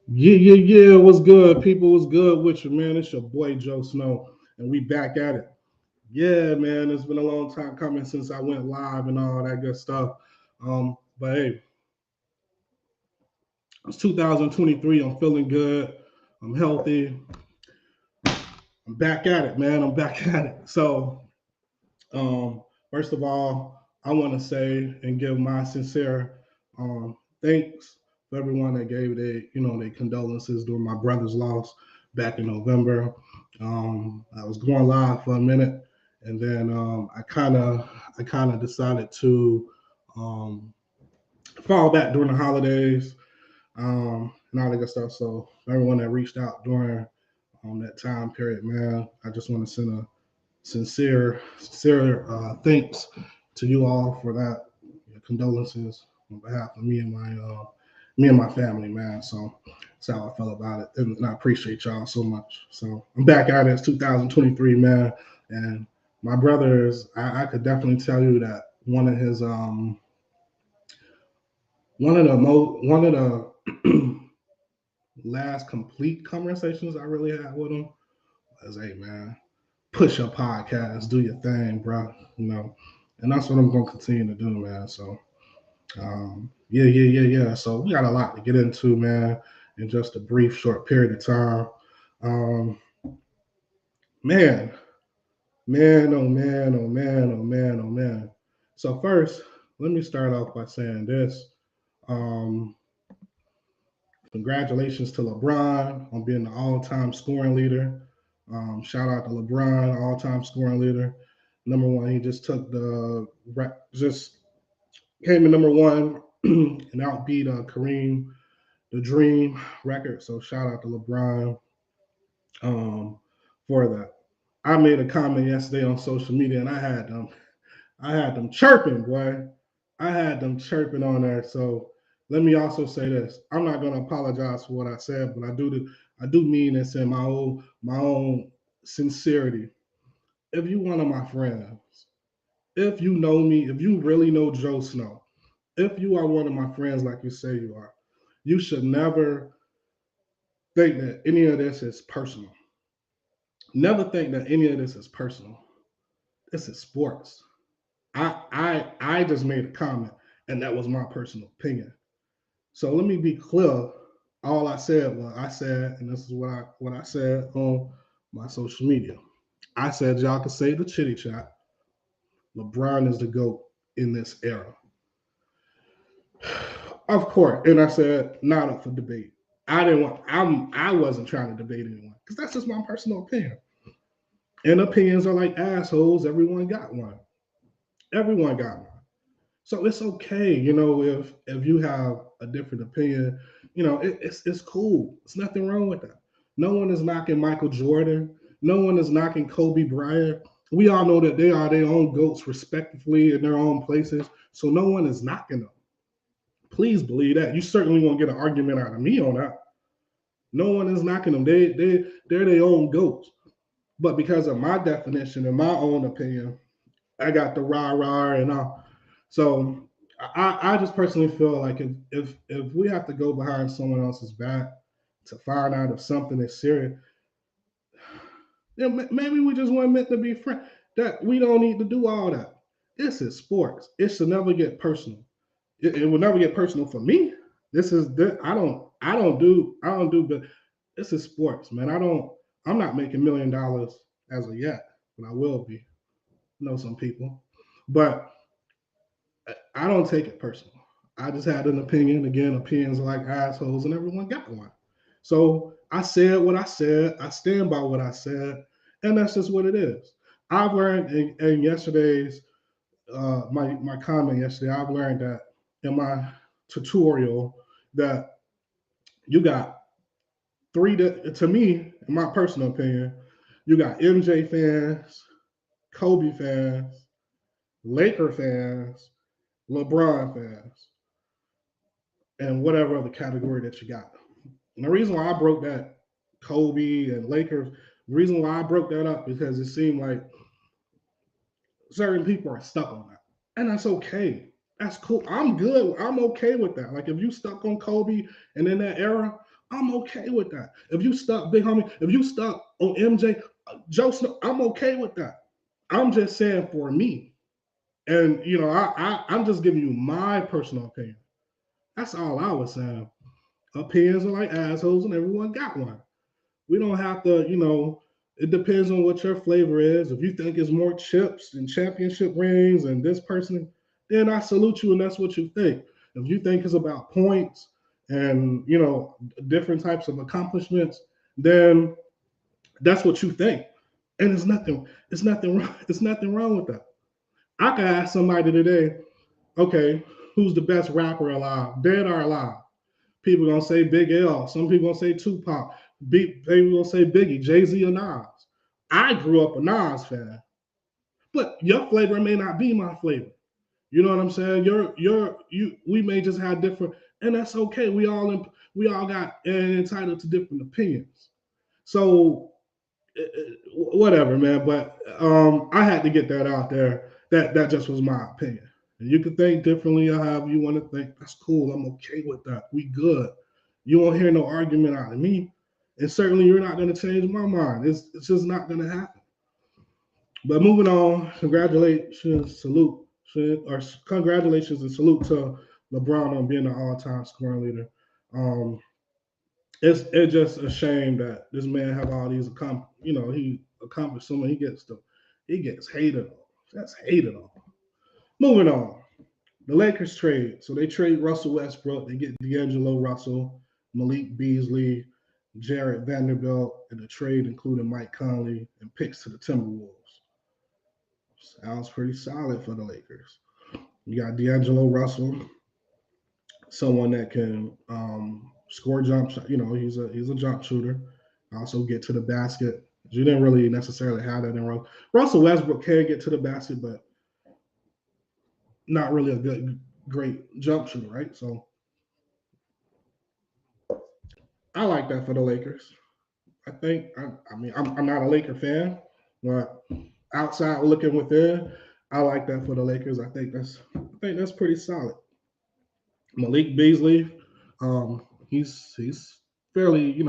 Yeah. What's good, people? What's good with you, man? It's your boy Joe Snow, and we back at it. Yeah, man. It's been a long time coming since I went live and all that good stuff. But hey, it's 2023. I'm feeling good. I'm healthy. I'm back at it, man. I'm back at it. Um, first of all, I want to say and give my sincere thanks for everyone that gave their condolences during my brother's loss back in November. I was going live for a minute, and then I kind of decided to um, fall back during the holidays and all that good stuff. So everyone that reached out during that time period, man, I just want to send a sincere thanks to you all for that. Condolences on behalf of me and my family, man. So that's how I felt about it, and I appreciate y'all so much. So I'm back at it. It's 2023, man, and my brothers. I could definitely tell you that one of the last complete conversations I really had with him was, "Hey, man, push your podcast, do your thing, bro." And that's what I'm gonna continue to do, man. So, yeah. So we got a lot to get into, man, in just a brief, short period of time. Um, man, man. So first, let me start off by saying this. Um, Congratulations to LeBron on being the all-time scoring leader. Shout out to LeBron, all-time scoring leader. Number one, he just took just came in number one and outbeat Kareem, the Dream record. So shout out to LeBron um, for that. I made a comment yesterday on social media, and I had them chirping, boy. I had them chirping on there. So let me also say this: I'm not gonna apologize for what I said, but I do mean this in my own sincerity. If you one of my friends, if you know me, if you really know Joe Snow, if you are one of my friends like you say you are, you should never think that any of this is personal. Never think that any of this is personal. This is sports. I just made a comment, and that was my personal opinion. So let me be clear. All I said was I said, and this is what I said on my social media. I said y'all can say the chitty chat. LeBron is the GOAT in this era. Of course. And I said, not up for debate. I wasn't trying to debate anyone because that's just my personal opinion. And opinions are like assholes. Everyone got one. Everyone got one. So it's okay, if you have a different opinion, it's cool. It's nothing wrong with that. No one is knocking Michael Jordan. No one is knocking Kobe Bryant. We all know that they are their own goats, respectively, in their own places. So no one is knocking them. Please believe that. You certainly won't get an argument out of me on that. No one is knocking them. They're their own goats. But because of my definition and my own opinion, I got the rah rah and all. So I just personally feel like if we have to go behind someone else's back to find out if something is serious, maybe we just weren't meant to be friends. That we don't need to do all that. This is sports. It should never get personal. It will never get personal for me. I don't do, but this is sports, man. I'm not making $1 million as of yet, but I will be. I know some people, but I don't take it personal. I just had an opinion. Again, opinions are like assholes, and everyone got one. So I said what I said. I stand by what I said, and that's just what it is. I've learned in yesterday's my comment yesterday. I've learned that in my tutorial that you got to me, in my personal opinion, you got MJ fans, Kobe fans, Laker fans, LeBron fans, and whatever other category that you got. And the reason why I broke that Kobe and Lakers, the reason why I broke that up because it seemed like certain people are stuck on that. And that's okay. That's cool. I'm good. I'm okay with that. Like if you stuck on Kobe and in that era, I'm okay with that. If you stuck, big homie, if you stuck on MJ, Joe Snow, I'm okay with that. I'm just saying for me. And I'm just giving you my personal opinion. That's all I was saying. Opinions are like assholes, and everyone got one. We don't have to, it depends on what your flavor is. If you think it's more chips and championship rings and this person, then I salute you and that's what you think. If you think it's about points and, different types of accomplishments, then that's what you think. And it's nothing wrong, it's nothing wrong with that. I could ask somebody today, okay, who's the best rapper alive, dead or alive? People gonna say Big L. Some people gonna say Tupac. People gonna say Biggie, Jay Z, or Nas. I grew up a Nas fan, but your flavor may not be my flavor. You know what I'm saying? We may just have different, and that's okay. We all got entitled to different opinions. So whatever, man. But I had to get that out there. That just was my opinion. And you can think differently or however you want to think. That's cool. I'm okay with that. We good. You won't hear no argument out of me. And certainly you're not going to change my mind. It's just not going to happen. But moving on, congratulations and salute to LeBron on being the all-time scoring leader. Um, it's just a shame that this man have all these he accomplished so much. He gets hated on. That's hated on. Moving on. The Lakers trade. So they trade Russell Westbrook. They get D'Angelo Russell, Malik Beasley, Jared Vanderbilt, and the trade including Mike Conley and picks to the Timberwolves. Sounds pretty solid for the Lakers. You got D'Angelo Russell, someone that can score jump shot. He's a jump shooter. Also get to the basket. You didn't really necessarily have that in Russell. Russell Westbrook can get to the basket, but not really a great jump shooter, right? So I like that for the Lakers. I'm not a Laker fan, but outside looking within, I like that for the Lakers. I think that's pretty solid. Malik Beasley, he's fairly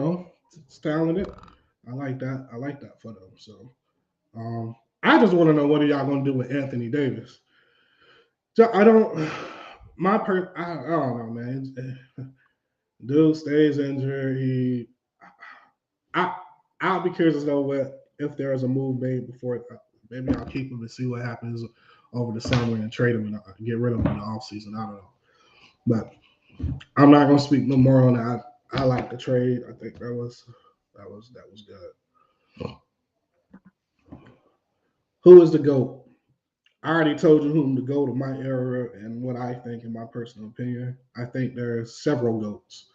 talented. I like that. I like that for them. So I just want to know what are y'all gonna do with Anthony Davis. So I don't. I don't know, man. Dude stays injured. I I'll be curious to know what if there is a move made before. Maybe I'll keep him and see what happens over the summer and trade him and get rid of him in the offseason. I don't know, but I'm not gonna speak no more on that. I like the trade. I think that was good. Who is the GOAT? I already told you whom to go to my era and what I think in my personal opinion. I think there's several GOATs.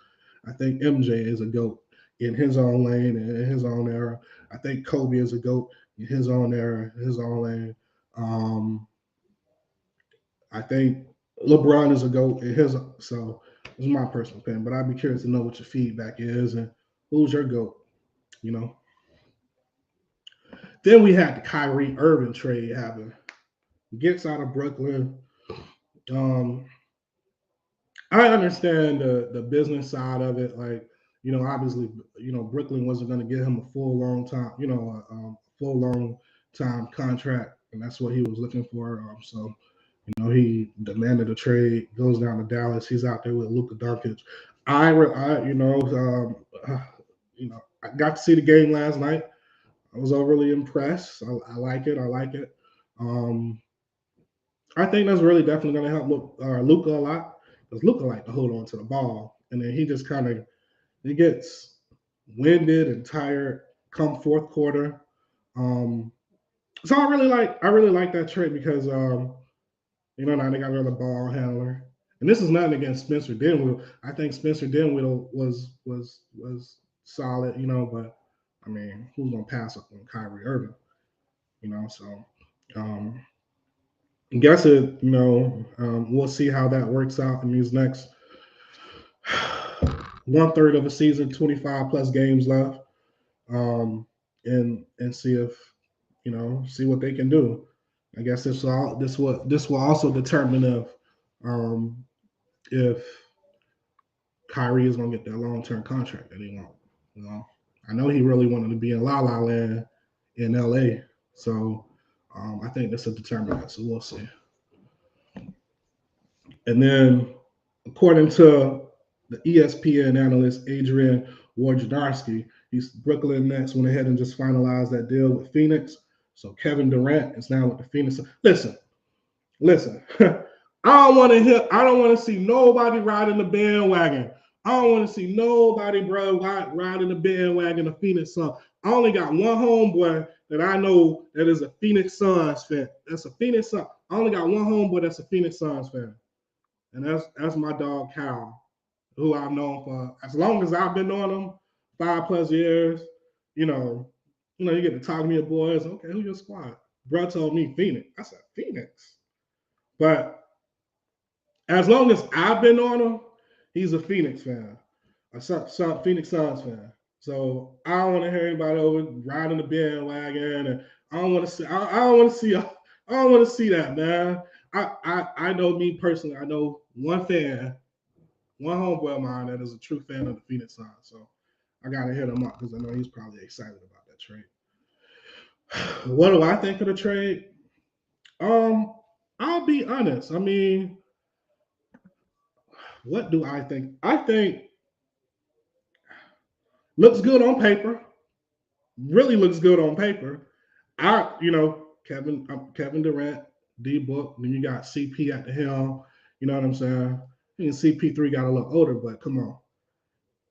I think MJ is a GOAT in his own lane and in his own era. I think Kobe is a GOAT in his own era, his own lane. Um, I think LeBron is a GOAT in his so it's my personal opinion. But I'd be curious to know what your feedback is and who's your GOAT, you know. Then we had the Kyrie Irving trade happen. Gets out of Brooklyn. Um, I understand the business side of it. Like, obviously, Brooklyn wasn't going to give him a full long time, full long time contract, and that's what he was looking for. So, he demanded a trade. Goes down to Dallas. He's out there with Luka Doncic. I got to see the game last night. I was overly impressed. I like it. I like it. Um, I think that's really definitely going to help Luka a lot because Luka like to hold on to the ball, and then he just kind of he gets winded and tired come fourth quarter. Um, so I really like that trade because now they got rid of the ball handler, and this is nothing against Spencer Dinwiddie. I think Spencer Dinwiddie was solid, but I mean, who's gonna pass up on Kyrie Irving? So um, I guess we'll see how that works out in these next 1/3 of a season, 25 plus games left, and see if see what they can do. I guess this will also determine um, if Kyrie is gonna get that long-term contract that he wants. You know, I know he really wanted to be in La La Land in LA. So I think this will determine that. So we'll see. And then, according to the ESPN analyst Adrian Wojnarowski, he's Brooklyn Nets went ahead and just finalized that deal with Phoenix. So Kevin Durant is now with the Phoenix. Listen. I don't want to hear. I don't want to see nobody riding the bandwagon. I don't want to see nobody, bro, riding the bandwagon of Phoenix Suns. I only got one homeboy that I know that is a Phoenix Suns fan. That's a Phoenix Suns. I only got one homeboy that's a Phoenix Suns fan, and that's my dog Cal, who I've known for as long as I've been knowing him, 5+ years. You know, you get to talk to me, boys. Okay, who your squad? Bro told me Phoenix. I said Phoenix, but as long as I've been on him, he's a Phoenix fan, a Phoenix Suns fan. So I don't want to hear anybody over riding the bandwagon, and I don't want to see. I don't want to see. I don't want to see that, man. I know me personally. I know one fan, one homeboy of mine that is a true fan of the Phoenix Suns. So I gotta hit him up because I know he's probably excited about that trade. What do I think of the trade? I'll be honest. I mean, what do I think? I think looks good on paper. Really looks good on paper. Kevin Durant, D Book. Then you got CP at the helm. You know what I'm saying? And CP3 got a little older, but come on,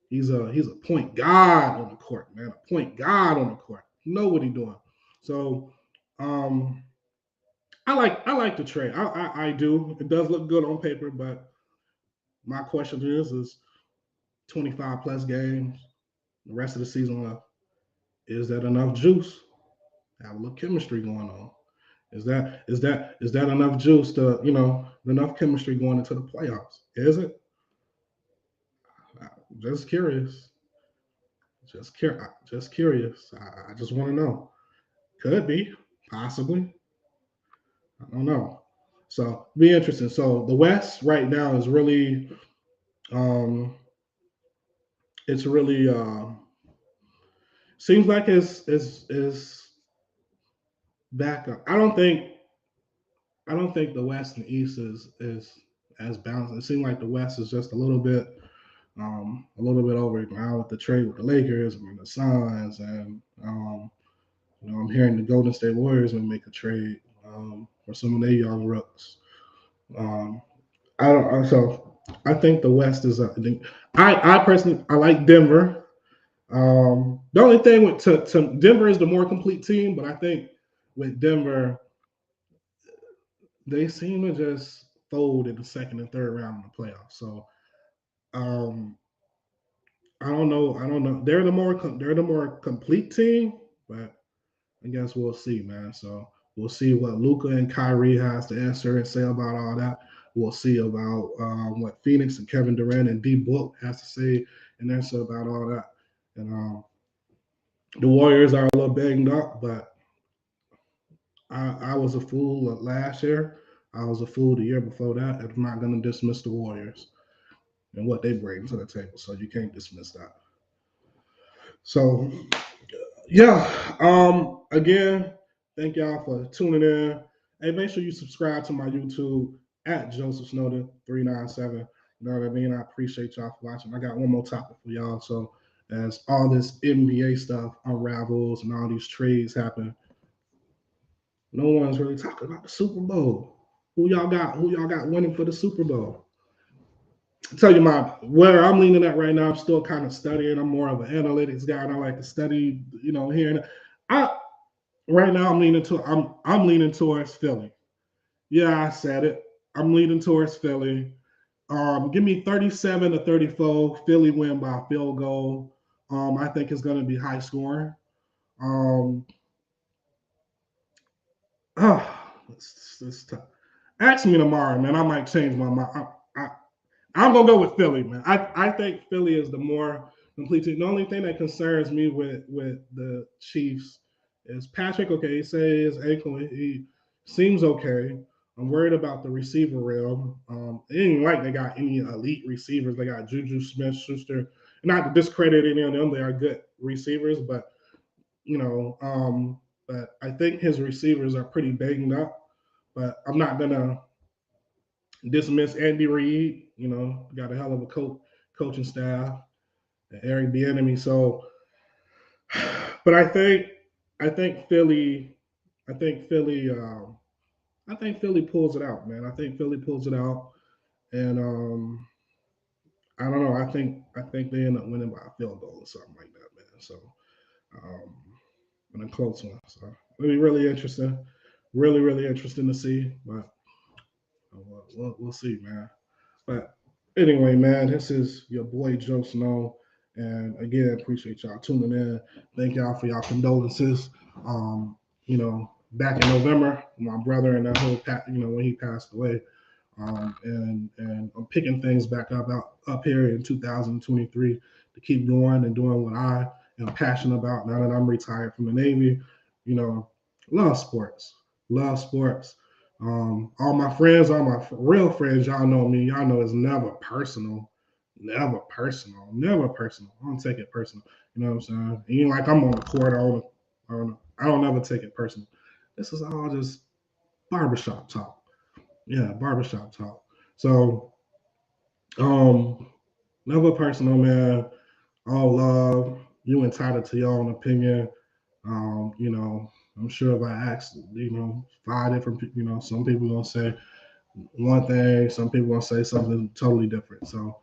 he's a point guard on the court, man. A point guard on the court. You know what he's doing. So, I like the trade. I do. It does look good on paper, but my question is 25+ games, the rest of the season left. Is that enough juice? Have a little chemistry going on. Is that enough juice to enough chemistry going into the playoffs? Is it? Just curious. Just curious. I just want to know. Could be, possibly. I don't know. So be interesting. So the West right now is really, it's really seems like it's back up. I don't think the West and East is as balanced. It seems like the West is just a little bit over now with the trade with the Lakers and the Suns, and I'm hearing the Golden State Warriors will make a trade for some of their young rooks. I don't. So I think the West is. I personally I like Denver. The only thing with to Denver is the more complete team, but I think with Denver, they seem to just fold in the second and third round of the playoffs. So um, I don't know. They're the more complete team, but I guess we'll see, man. So we'll see what Luka and Kyrie has to answer and say about all that. We'll see about what Phoenix and Kevin Durant and D Book has to say and answer about all that. And the Warriors are a little banged up, but I was a fool last year. I was a fool the year before that. I'm not going to dismiss the Warriors and what they bring to the table. So you can't dismiss that. So yeah. Again, thank y'all for tuning in. Hey, make sure you subscribe to my YouTube at Joseph Snowden 397. You know what I mean? I appreciate y'all for watching. I got one more topic for y'all. So as all this NBA stuff unravels and all these trades happen, no one's really talking about the Super Bowl. Who y'all got winning for the Super Bowl? I'll tell you where I'm leaning at right now. I'm still kind of studying. I'm more of an analytics guy, and I like to study, here and I right now I'm leaning towards Philly. Yeah, I said it. I'm leaning towards Philly. Give me 37-34. Philly win by a field goal. I think it's going to be high scoring. It's tough. Ask me tomorrow, man. I might change my mind. I'm gonna go with Philly, man. I think Philly is the more complete team. The only thing that concerns me with the Chiefs is Patrick. Okay, he says ankle. He seems okay. I'm worried about the receiver realm. It ain't like they got any elite receivers. They got Juju Smith-Schuster. Not to discredit any of them, they are good receivers, but but I think his receivers are pretty banged up. But I'm not gonna dismiss Andy Reid. Got a hell of a coaching staff, and Eric Bieniemy. So, but I think Philly, I think Philly, I think Philly pulls it out, man. I think Philly pulls it out, and I don't know. I think they end up winning by a field goal or something like that, man. So, um, and a close one. So it'll be really interesting, really interesting to see. But we'll see, man. But anyway, man, this is your boy Joe Snow. And again, appreciate y'all tuning in. Thank y'all for y'all condolences. Back in November, my brother and that whole when he passed away. And I'm picking things back up here in 2023 to keep going and doing what I am passionate about now that I'm retired from the Navy. Love sports. Love sports. All my friends, all my real friends, y'all know me. Y'all know it's never personal. Never personal. Never personal. I don't take it personal. You know what I'm saying? It ain't like I'm on the court. I don't ever take it personal. This is all just barbershop talk. Yeah, barbershop talk. So, never personal, man. All love. You entitled to your own opinion. I'm sure if I asked, 5 different people, some people gonna say one thing, some people gonna say something totally different. So,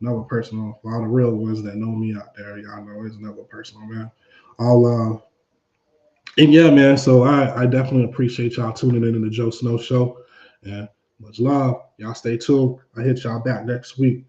never personal. For all the real ones that know me out there, y'all know it's never personal, man. All love. And yeah, man. So I definitely appreciate y'all tuning in to the Joe Snow Show, and much love. Y'all stay tuned. I hit y'all back next week.